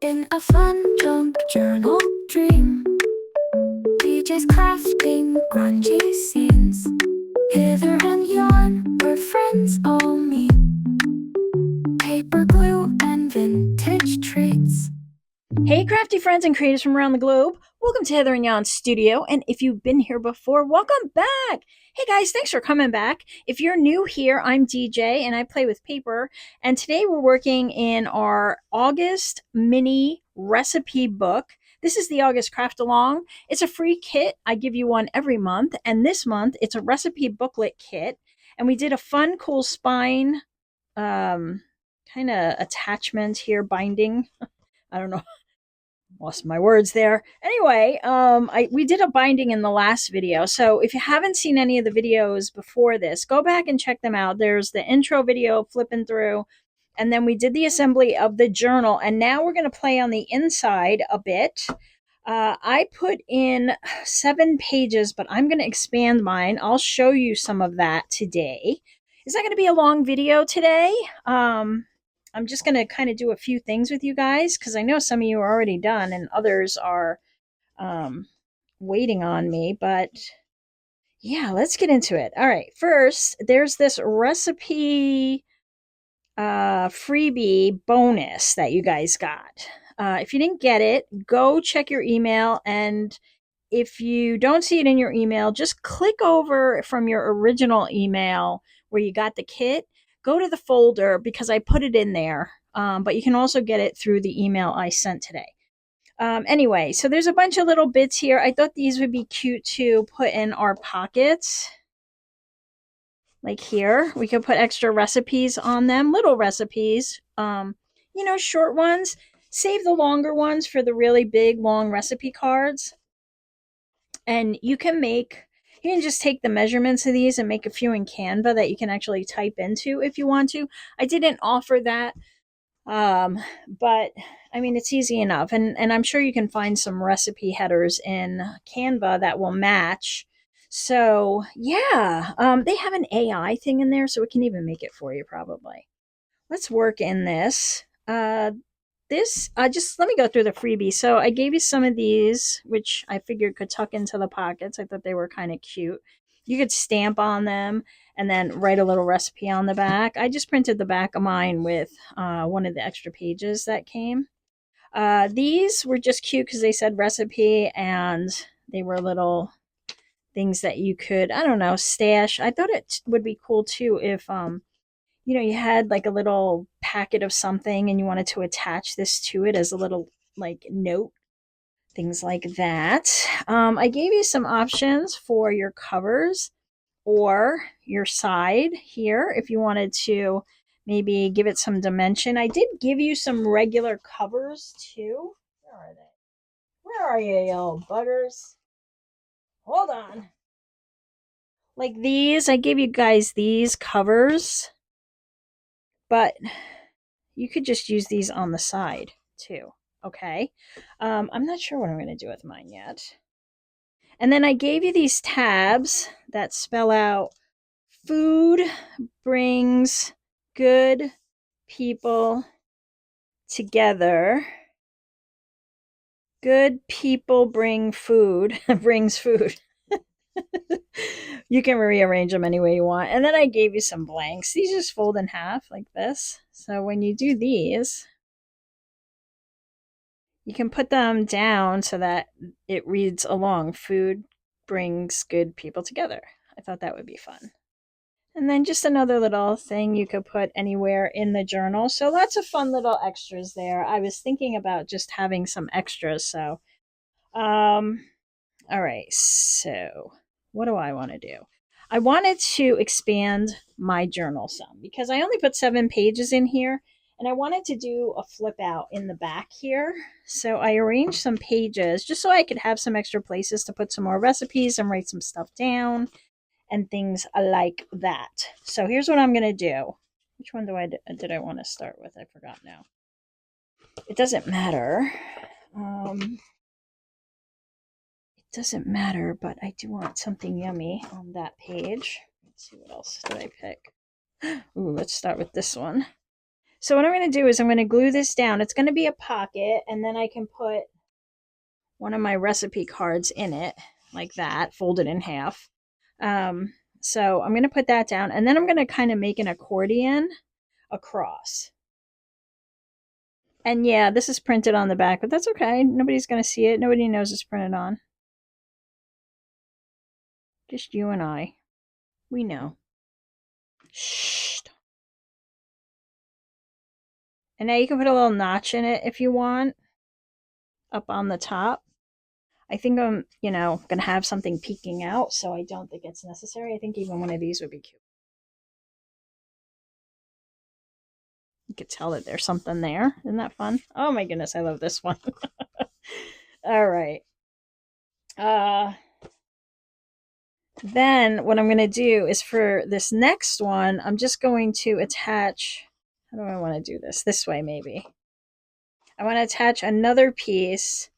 In a fun jump journal dream, DJ's crafting grungy scenes. Hither and yon, where friends all meet. Paper glue and vintage treats. Hey, crafty friends and creators from around the globe. Welcome to Hither and Yon Studio. And if you've been here before, welcome back. Hey guys, thanks for coming back. If you're new here, I'm DJ and I play with paper. And today we're working in our August mini recipe book. This is the August Craft Along. It's a free kit. I give you one every month. And this month it's a recipe booklet kit. And we did a fun, cool spine kind of attachment here, binding. I don't know, lost my words there. Anyway, we did a binding in the last video. So if you haven't seen any of the videos before this, go back and check them out. There's the intro video flipping through, and then we did the assembly of the journal. And now we're going to play on the inside a bit. I put in 7 pages, but I'm going to expand mine. I'll show you some of that today. It's not going to be a long video today. I'm just going to kind of do a few things with you guys because I know some of you are already done and others are waiting on me. But yeah, let's get into it. All right. First, there's this recipe freebie bonus that you guys got. If you didn't get it, go check your email. And if you don't see it in your email, just click over from your original email where you got the kit. Go to the folder because I put it in there. But you can also get it through the email I sent today. Anyway, so there's a bunch of little bits here. I thought these would be cute to put in our pockets. Like here, we could put extra recipes on them, little recipes, short ones. Save the longer ones for the really big, long recipe cards. And you can just take the measurements of these and make a few in Canva that you can actually type into if you want to. I didn't offer that, but I mean, it's easy enough. And I'm sure you can find some recipe headers in Canva that will match. So yeah, they have an AI thing in there, so it can even make it for you probably. Let's work in this. Just let me go through the freebie. So I gave you some of these, which I figured could tuck into the pockets. I thought they were kind of cute. You could stamp on them and then write a little recipe on the back. I just printed the back of mine with one of the extra pages that came. These were just cute because they said recipe and they were little things that you could, I don't know, stash. I thought it would be cool too if you had like a little packet of something and you wanted to attach this to it as a little like note, things like that. I gave you some options for your covers or your side here if you wanted to maybe give it some dimension. I did give you some regular covers too. Where are they? Where are you, old buggers? Hold on. Like these, I gave you guys these covers, but you could just use these on the side too. Okay. I'm not sure what I'm going to do with mine yet. And then I gave you these tabs that spell out food brings good people together. Good people bring food, brings food. You can rearrange them any way you want. And then I gave you some blanks. These just fold in half like this. So when you do these, you can put them down so that it reads along. Food brings good people together. I thought that would be fun. And then just another little thing you could put anywhere in the journal. So lots of fun little extras there. I was thinking about just having some extras. So, all right. So what do I want to do? I wanted to expand my journal some because I only put 7 pages in here and I wanted to do a flip out in the back here. So I arranged some pages just so I could have some extra places to put some more recipes and write some stuff down and things like that. So here's what I'm going to do. Which one did I want to start with? I forgot now. It doesn't matter. It doesn't matter, but I do want something yummy on that page. Let's see, what else did I pick? Ooh, let's start with this one. So what I'm going to do is I'm going to glue this down. It's going to be a pocket, and then I can put one of my recipe cards in it like that, folded in half. So I'm going to put that down, and then I'm going to kind of make an accordion across. And yeah, this is printed on the back, but that's okay. Nobody's going to see it. Nobody knows it's printed on. Just you and I. We know. Shh. And now you can put a little notch in it if you want, up on the top. I think I'm, going to have something peeking out, so I don't think it's necessary. I think even one of these would be cute. You could tell that there's something there. Isn't that fun? Oh my goodness, I love this one. All right. Then what I'm going to do is for this next one, I'm just going to attach, how do I want to do this? This way, maybe. I want to attach another piece.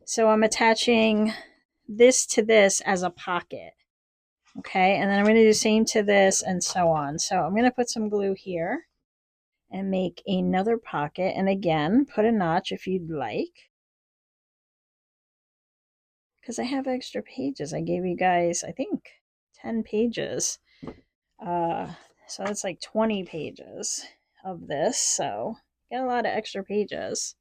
So I'm attaching this to this as a pocket. Okay, and then I'm going to do the same to this and so on. So I'm going to put some glue here and make another pocket. And again, put a notch if you'd like. Because I have extra pages. I gave you guys, I think, 10 pages. So that's like 20 pages of this. So get a lot of extra pages.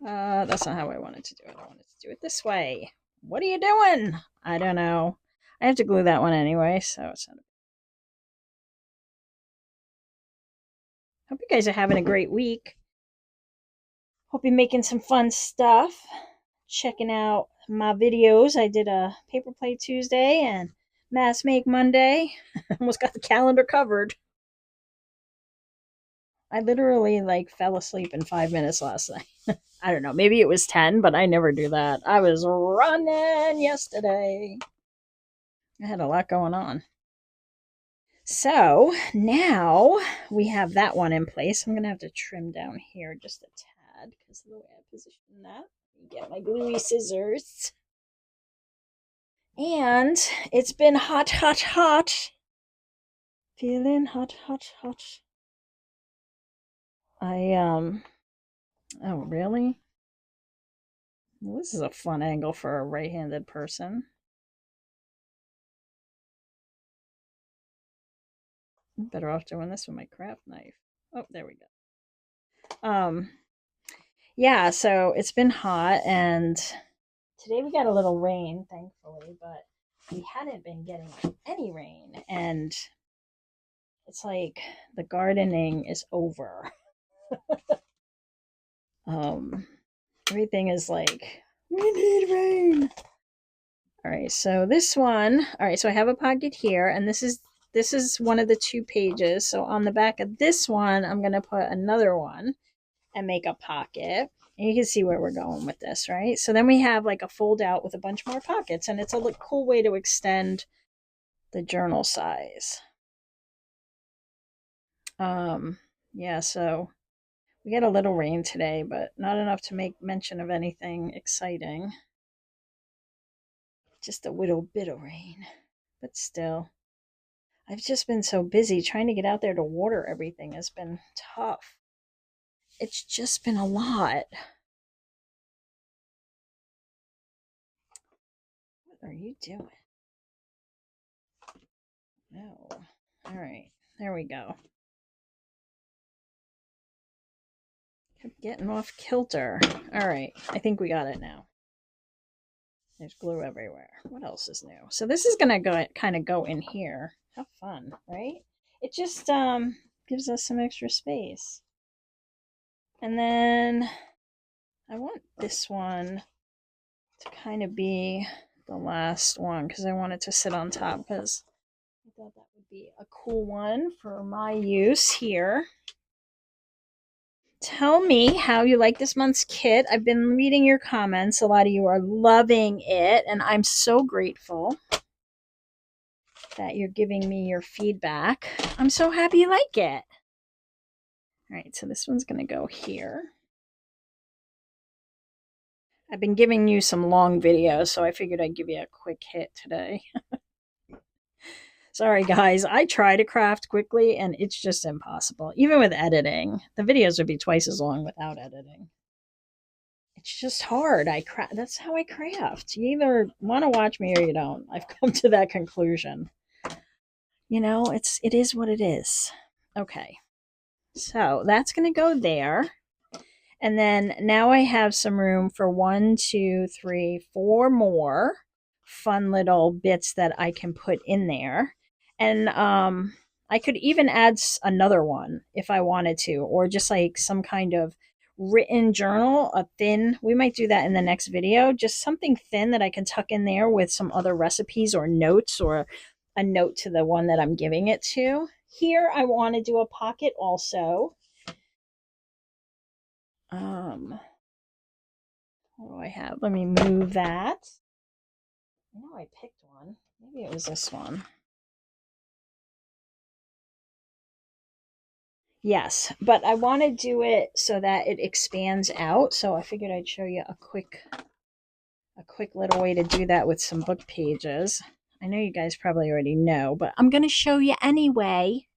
That's not how I wanted to do it. I wanted to do it this way. What are you doing? I don't know. I have to glue that one anyway, so it's not. Hope you guys are having a great week. Hope you're making some fun stuff. Checking out my videos. I did a paper plate Tuesday and mass make Monday. Almost got the calendar covered. I literally fell asleep in 5 minutes last night. I don't know, maybe it was 10, but I never do that. I was running yesterday. I had a lot going on. So now we have that one in place. I'm going to have to trim down here just a tad because of the way I position that. Get my gluey scissors. And it's been hot, hot, hot. Feeling hot, hot, hot. Oh, really? Well, this is a fun angle for a right-handed person. I'm better off doing this with my craft knife. Oh, there we go. Yeah, so it's been hot, and today we got a little rain, thankfully, but we hadn't been getting any rain, and it's like the gardening is over. Everything is like, we need rain. All right, so this one, all right, so I have a pocket here, and this is one of the 2 pages. So on the back of this one, I'm going to put another one and make a pocket. And you can see where we're going with this, right? So then we have like a fold out with a bunch more pockets, and it's a cool way to extend the journal size. Yeah, so we got a little rain today, but not enough to make mention of anything exciting. Just a little bit of rain, but still. I've just been so busy trying to get out there to water everything has been tough. It's just been a lot. What are you doing? No. All right. There we go. Kept getting off kilter. All right. I think we got it now. There's glue everywhere. What else is new? So this is going to kind of go in here. How fun, right? It just gives us some extra space. And then I want this one to kind of be the last one because I want it to sit on top because I thought that would be a cool one for my use here. Tell me how you like this month's kit. I've been reading your comments. A lot of you are loving it, and I'm so grateful that you're giving me your feedback. I'm so happy you like it. All right, so this one's going to go here. I've been giving you some long videos, so I figured I'd give you a quick hit today. Sorry, guys. I try to craft quickly, and it's just impossible. Even with editing, the videos would be twice as long without editing. It's just hard. That's how I craft. You either want to watch me or you don't. I've come to that conclusion. It is what it is. Okay. So that's going to go there. And then now I have some room for 1, 2, 3, 4 more fun little bits that I can put in there. And I could even add another one if I wanted to, or just like some kind of written journal, we might do that in the next video, just something thin that I can tuck in there with some other recipes or notes, or a note to the one that I'm giving it to. Here I want to do a pocket also. What do I have? Let me move that. I know I picked one. Maybe it was this one. Yes, but I want to do it so that it expands out. So I figured I'd show you a quick little way to do that with some book pages. I know you guys probably already know, but I'm going to show you anyway.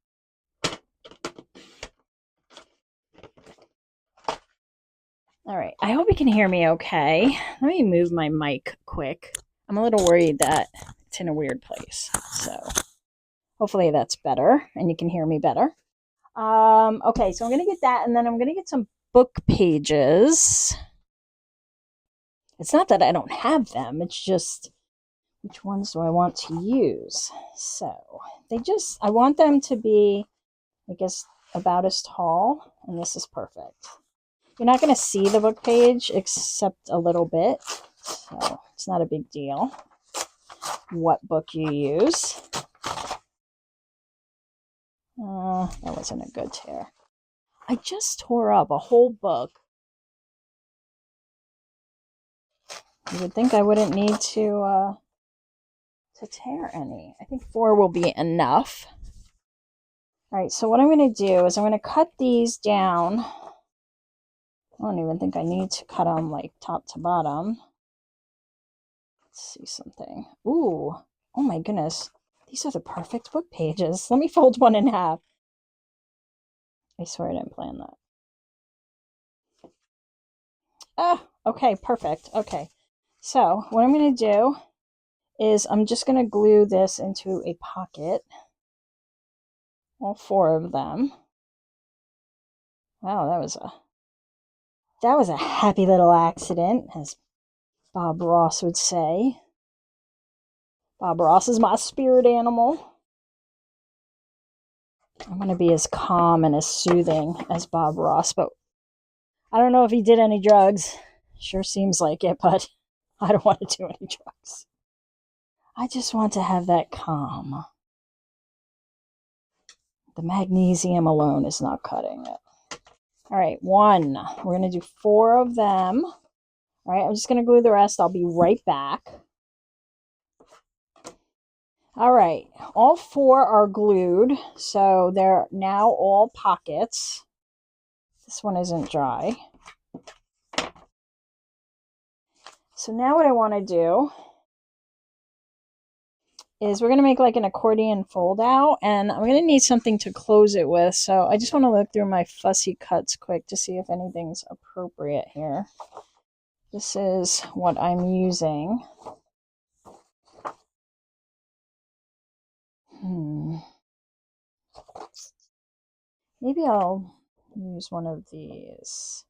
All right, I hope you can hear me okay. Let me move my mic quick. I'm a little worried that it's in a weird place. So hopefully that's better and you can hear me better. Okay, so I'm going to get that, and then I'm going to get some book pages. It's not that I don't have them, it's just which ones do I want to use? So I want them to be, I guess, about as tall, and this is perfect. You're not going to see the book page except a little bit, so it's not a big deal what book you use. That wasn't a good tear. I just tore up a whole book. You would think I wouldn't need to tear any. I think 4 will be enough. All right, so what I'm going to do is I'm going to cut these down. I don't even think I need to cut them like top to bottom. Let's see something. Ooh, oh my goodness. These are the perfect book pages. Let me fold one in half. I swear I didn't plan that. Ah, okay, perfect. Okay, so what I'm going to do is I'm just going to glue this into a pocket. All 4 of them. Wow, that was a happy little accident, as Bob Ross would say. Bob Ross is my spirit animal. I'm going to be as calm and as soothing as Bob Ross, but I don't know if he did any drugs. Sure seems like it, but I don't want to do any drugs. I just want to have that calm. The magnesium alone is not cutting it. All right, 1. We're going to do 4 of them. All right, I'm just going to glue the rest. I'll be right back. All right, all 4 are glued, so they're now all pockets. This one isn't dry. So now what I want to do is we're going to make like an accordion fold out, and I'm going to need something to close it with. So I just want to look through my fussy cuts quick to see if anything's appropriate here. This is what I'm using. Maybe I'll use one of these.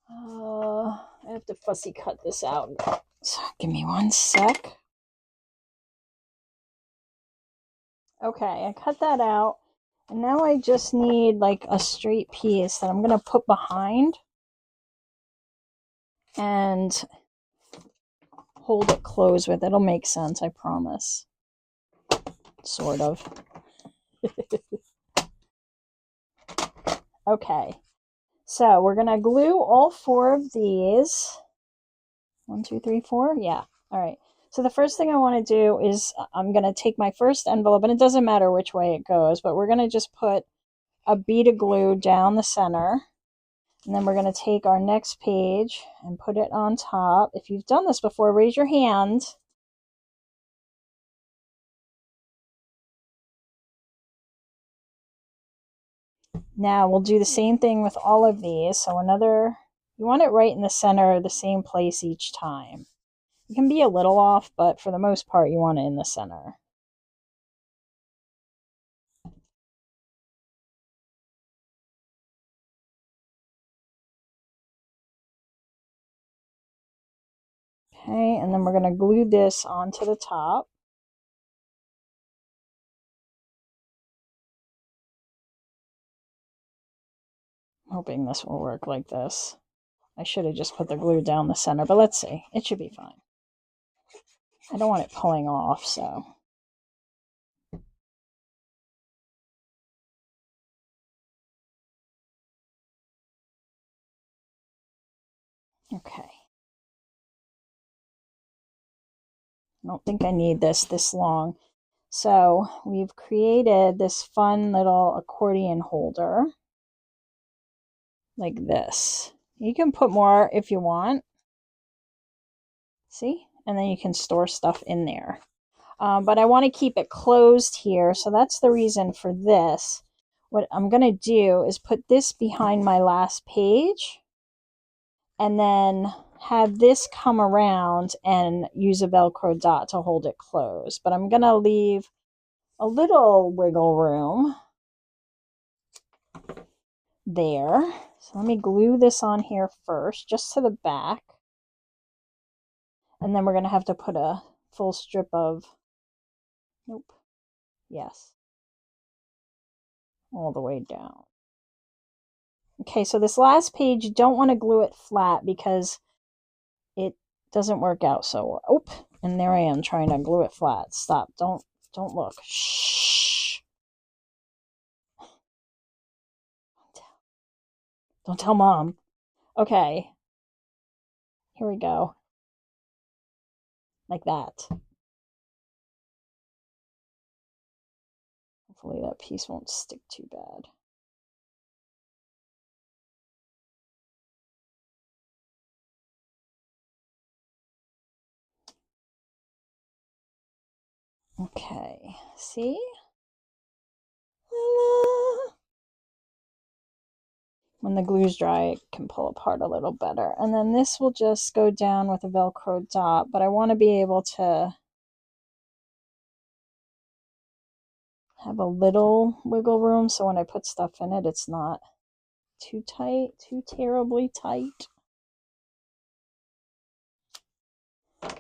I have to fussy cut this out. So give me 1 sec. Okay, I cut that out. And now I just need like a straight piece that I'm going to put behind and hold it closed with. It'll make sense, I promise. Sort of. Okay. So we're going to glue all 4 of these. 1, 2, 3, 4. Yeah. All right. So the first thing I want to do is I'm going to take my first envelope, and it doesn't matter which way it goes, but we're going to just put a bead of glue down the center. And then we're going to take our next page and put it on top. If you've done this before, raise your hand. Now we'll do the same thing with all of these. So you want it right in the center, the same place each time. You can be a little off, but for the most part, you want it in the center. Okay, and then we're going to glue this onto the top. I'm hoping this will work like this. I should have just put the glue down the center, but let's see. It should be fine. I don't want it pulling off, so. Okay. I don't think I need this long. So we've created this fun little accordion holder like this. You can put more if you want. See? And then you can store stuff in there. But I want to keep it closed here, so that's the reason for this. What I'm going to do is put this behind my last page and then have this come around and use a Velcro dot to hold it closed. But I'm going to leave a little wiggle room there. So let me glue this on here first, just to the back. And then we're going to have to put a full strip of, nope, yes, all the way down. Okay, so this last page, you don't want to glue it flat because it doesn't work out so well. Oh, and there I am trying to glue it flat. Stop, don't look. Shh. Don't tell Mom. Okay, here we go. Like that. Hopefully that piece won't stick too bad. Okay, see? When the glue's dry, it can pull apart a little better. And then this will just go down with a Velcro dot, but I want to be able to have a little wiggle room so when I put stuff in it, it's not too tight, too terribly tight. Okay,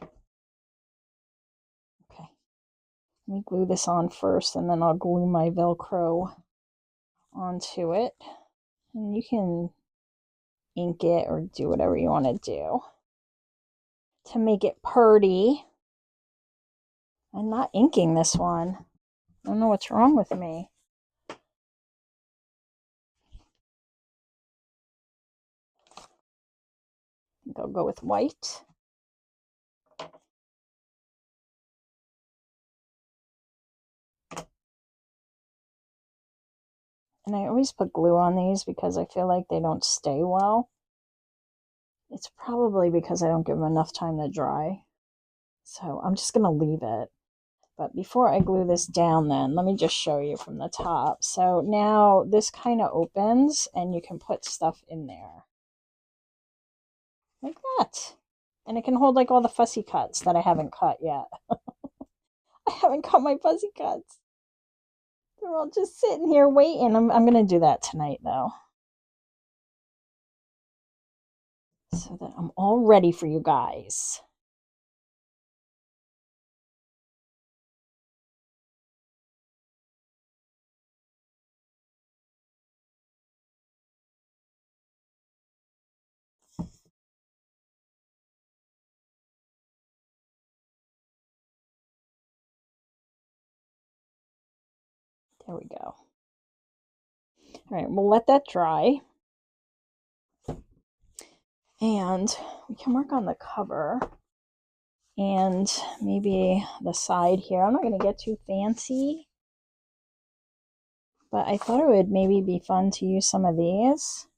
let me glue this on first and then I'll glue my Velcro onto it. And you can ink it or do whatever you want to do to make it pretty. I'm not inking this one. I don't know what's wrong with me. I think I'll go with white. And I always put glue on these because I feel like they don't stay well. It's probably because I don't give them enough time to dry. So I'm just going to leave it. But before I glue this down then, let me just show you from the top. So now this kind of opens and you can put stuff in there. Like that. And it can hold like all the fussy cuts that I haven't cut yet. I haven't cut my fussy cuts. They're all just sitting here waiting. I'm going to do that tonight though. So that I'm all ready for you guys. There we go. All right, we'll let that dry. And we can work on the cover and maybe the side here. I'm not going to get too fancy, But I thought it would maybe be fun to use some of these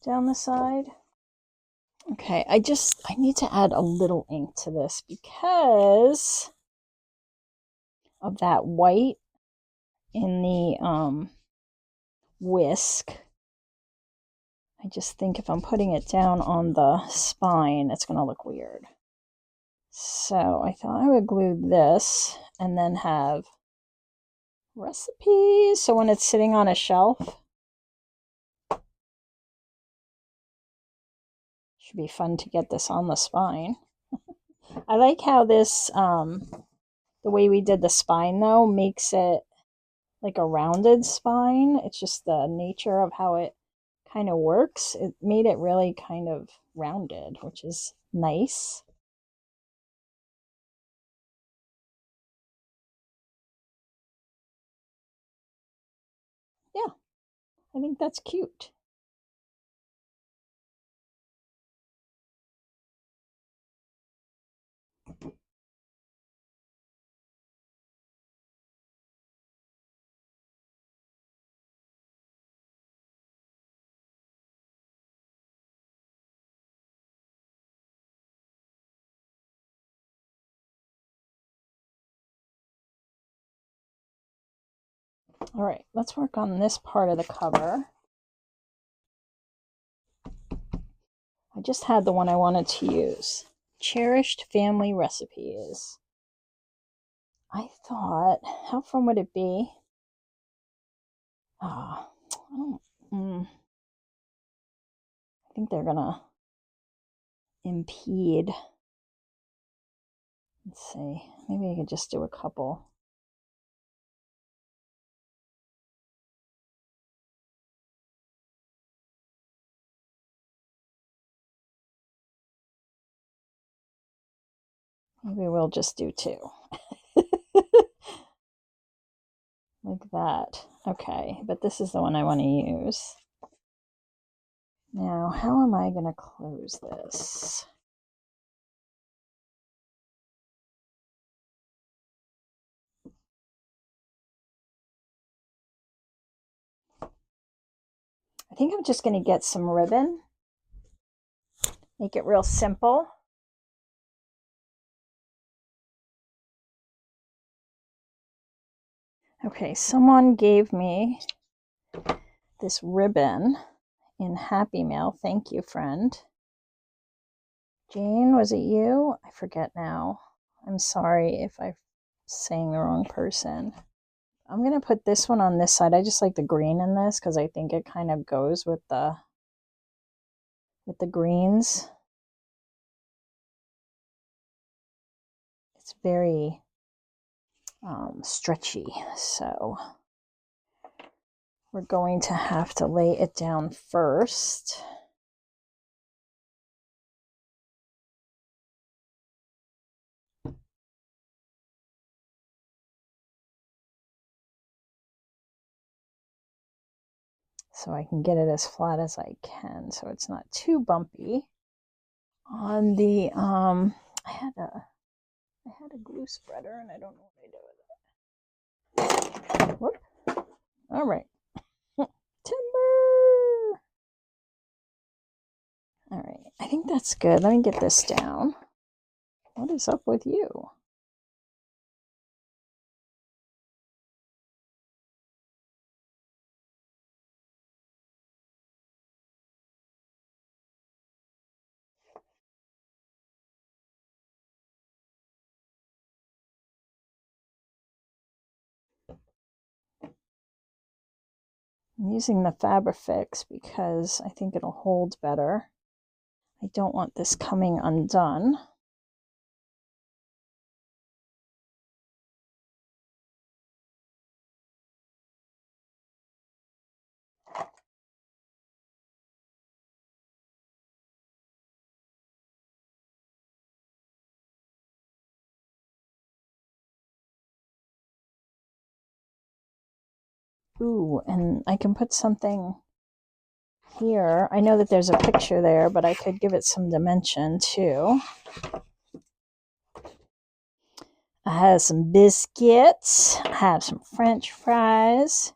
down the side. Okay, I need to add a little ink to this because of that white in the whisk. I just think if I'm putting it down on the spine, it's going to look weird. So I thought I would glue this and then have recipes. So when it's sitting on a shelf, should be fun to get this on the spine. I like how this, the way we did the spine though, makes it like a rounded spine. It's just the nature of how it kind of works. It made it really kind of rounded, which is nice. Yeah, I think that's cute. All right, let's work on this part of the cover. I just had the one I wanted to use. Cherished Family Recipes. I thought, how fun would it be? I think they're gonna impede. Let's see, maybe I could just do a couple. Maybe we'll just do two. Like that. Okay, but this is the one I want to use. Now, how am I going to close this? I think I'm just going to get some ribbon. Make it real simple. Okay, someone gave me this ribbon in Happy Mail. Thank you, friend. Jane, was it you? I forget now. I'm sorry if I'm saying the wrong person. I'm going to put this one on this side. I just like the green in this because I think it kind of goes with the greens. It's very stretchy, so we're going to have to lay it down first. So I can get it as flat as I can so it's not too bumpy. On the I had a glue spreader and I don't know what I did with it. Whoop. All right. Timber. All right. I think that's good. Let me get this down. What is up with you? I'm using the Fabrifix because I think it'll hold better. I don't want this coming undone. Ooh, and I can put something here. I know that there's a picture there, but I could give it some dimension too. I have some biscuits. I have some French fries.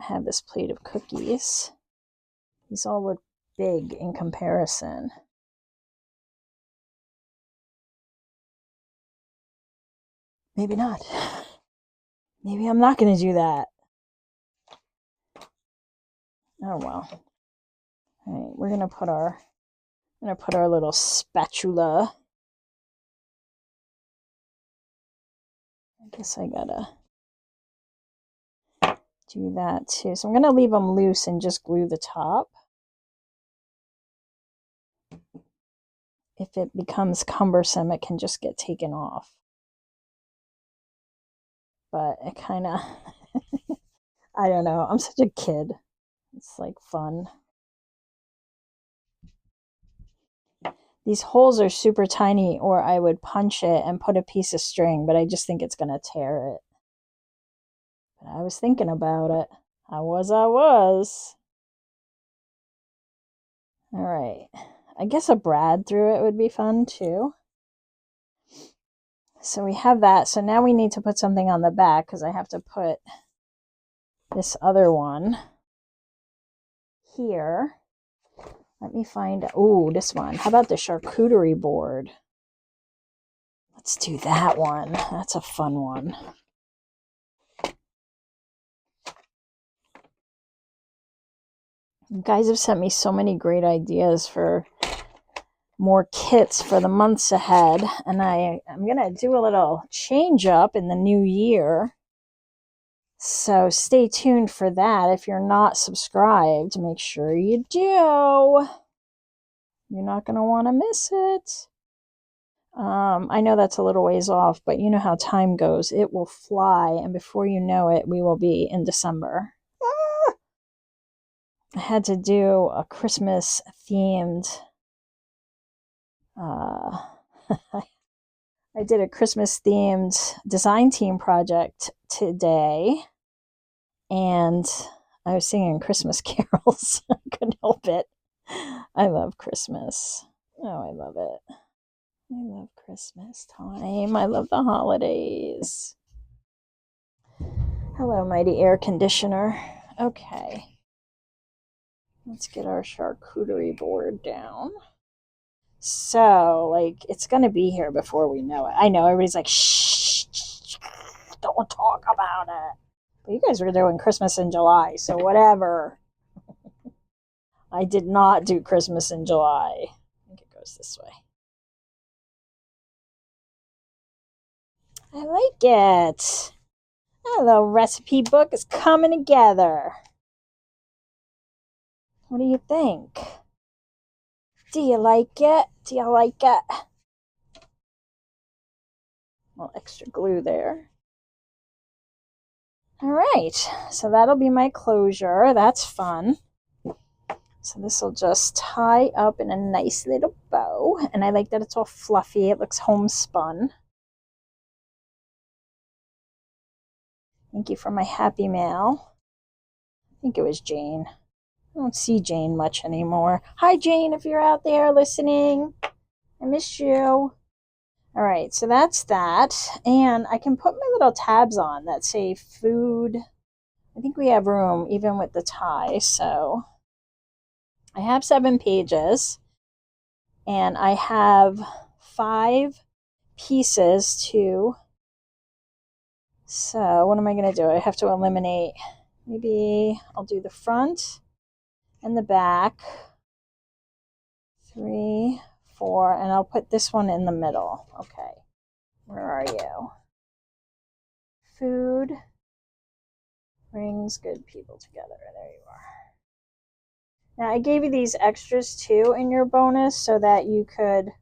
I have this plate of cookies. These all look big in comparison. Maybe not. Maybe I'm not going to do that. Oh well. All right, we're gonna put our little spatula. I guess I gotta do that too. So I'm gonna leave them loose and just glue the top. If it becomes cumbersome, it can just get taken off. But it kind of, I don't know. I'm such a kid. It's like fun. These holes are super tiny, or I would punch it and put a piece of string, but I just think it's going to tear it. But I was thinking about it. I was. All right. I guess a brad through it would be fun too. So we have that. So now we need to put something on the back because I have to put this other one here. Let me find, oh, this one. How about the charcuterie board? Let's do that one. That's a fun one. You guys have sent me so many great ideas for more kits for the months ahead, and I'm gonna do a little change up in the new year, so stay tuned for that. If you're not subscribed, make sure you do. You're not gonna want to miss it. I know that's a little ways off, but you know how time goes. It will fly, and before you know it, we will be in December. I had to do a Christmas themed I did a Christmas themed design team project today, and I was singing Christmas carols. I couldn't help it. I love Christmas. Oh, I love it. I love Christmas time. I love the holidays. Hello, mighty air conditioner. Okay. Let's get our charcuterie board down. So, like, it's going to be here before we know it. I know, everybody's like, shh, don't talk about it. But you guys were doing Christmas in July, so whatever. I did not do Christmas in July. I think it goes this way. I like it. Our little recipe book is coming together. What do you think? Do you like it? Do you like it? A little extra glue there. All right, so that'll be my closure. That's fun. So this will just tie up in a nice little bow. And I like that it's all fluffy. It looks homespun. Thank you for my happy mail. I think it was Jane. I don't see Jane much anymore. Hi, Jane, if you're out there listening. I miss you. All right, so that's that. And I can put my little tabs on that say food. I think we have room even with the tie. So I have 7 pages. And I have 5 pieces to. So what am I going to do? I have to eliminate. Maybe I'll do the front and the back. 3, 4, and I'll put this one in the middle. Okay, where are you? Food brings good people together. There you are. Now I gave you these extras too in your bonus so that you could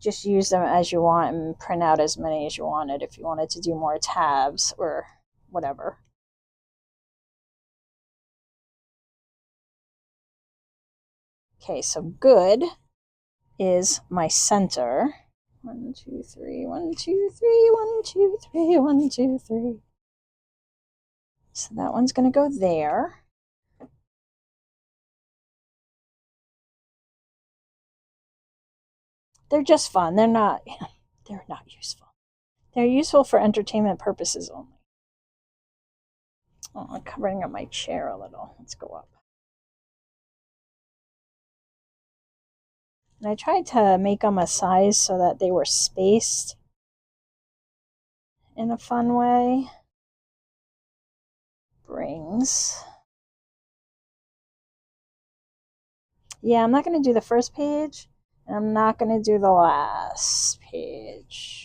just use them as you want and print out as many as you wanted if you wanted to do more tabs or whatever. Okay, so good is my center. 1, 2, 3, 1, 2, 3, 1, 2, 3, 1, 2, 3. So that one's going to go there. They're just fun. They're not useful. They're useful for entertainment purposes only. Oh, I'm covering up my chair a little. Let's go up. And I tried to make them a size so that they were spaced in a fun way. Brings. Yeah, I'm not going to do the first page, and I'm not going to do the last page.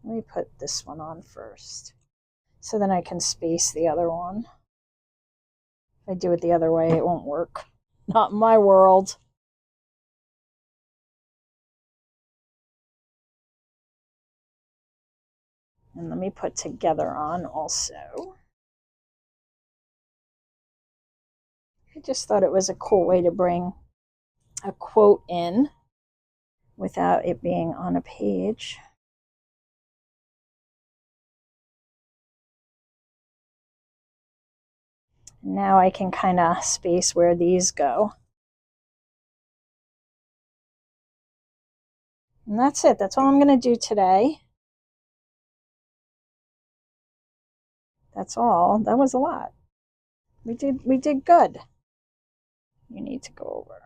Let me put this one on first, so then I can space the other one. If I do it the other way, it won't work. Not in my world. And let me put together on also. I just thought it was a cool way to bring a quote in without it being on a page. Now I can kind of space where these go. And that's it. That's all I'm going to do today. That's all. That was a lot. We did good. You need to go over.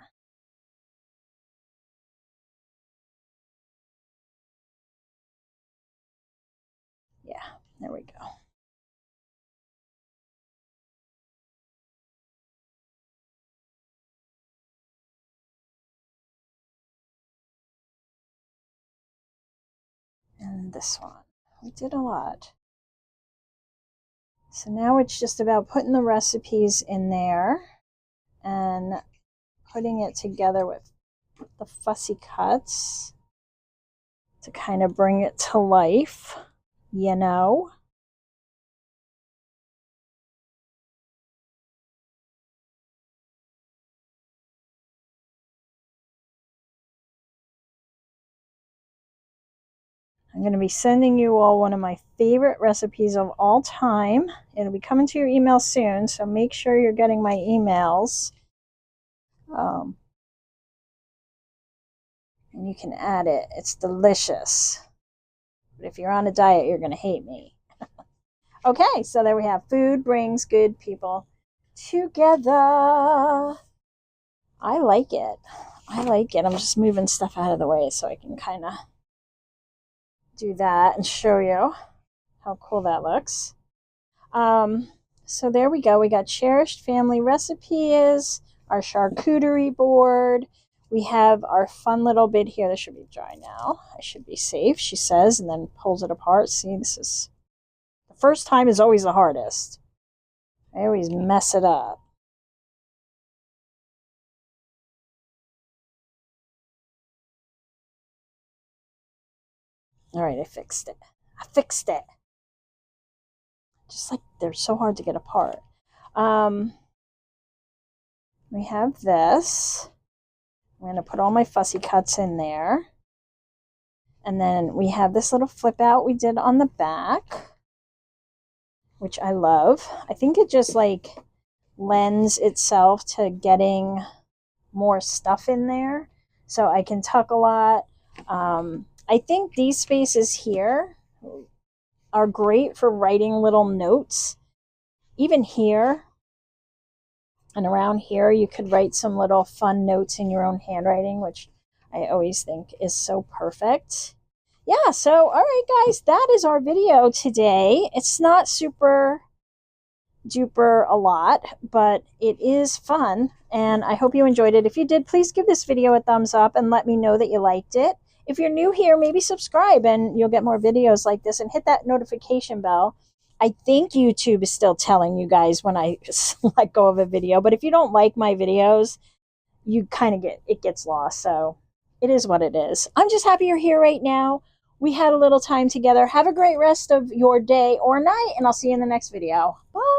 Yeah, there we go. And this one. We did a lot. So now it's just about putting the recipes in there and putting it together with the fussy cuts to kind of bring it to life, you know. I'm going to be sending you all one of my favorite recipes of all time. It'll be coming to your email soon, so make sure you're getting my emails. And you can add it. It's delicious. But if you're on a diet, you're going to hate me. Okay, so there we have food brings good people together. I like it. I like it. I'm just moving stuff out of the way so I can kind of do that and show you how cool that looks. So there we go. We got cherished family recipes, our charcuterie board. We have our fun little bit here. This should be dry now. I should be safe, she says, and then pulls it apart. See, this is the first time is always the hardest. I always mess it up. All right, I fixed it. I fixed it. Just like they're so hard to get apart. We have this. I'm going to put all my fussy cuts in there. And then we have this little flip out we did on the back, which I love. I think it just like lends itself to getting more stuff in there. So I can tuck a lot. I think these spaces here are great for writing little notes. Even here and around here, you could write some little fun notes in your own handwriting, which I always think is so perfect. Yeah, so all right, guys, that is our video today. It's not super duper a lot, but it is fun, and I hope you enjoyed it. If you did, please give this video a thumbs up and let me know that you liked it. If you're new here, maybe subscribe and you'll get more videos like this, and hit that notification bell. I think YouTube is still telling you guys when I let go of a video, but if you don't like my videos, you kind of it gets lost. So it is what it is. I'm just happy you're here right now. We had a little time together. Have a great rest of your day or night, and I'll see you in the next video. Bye.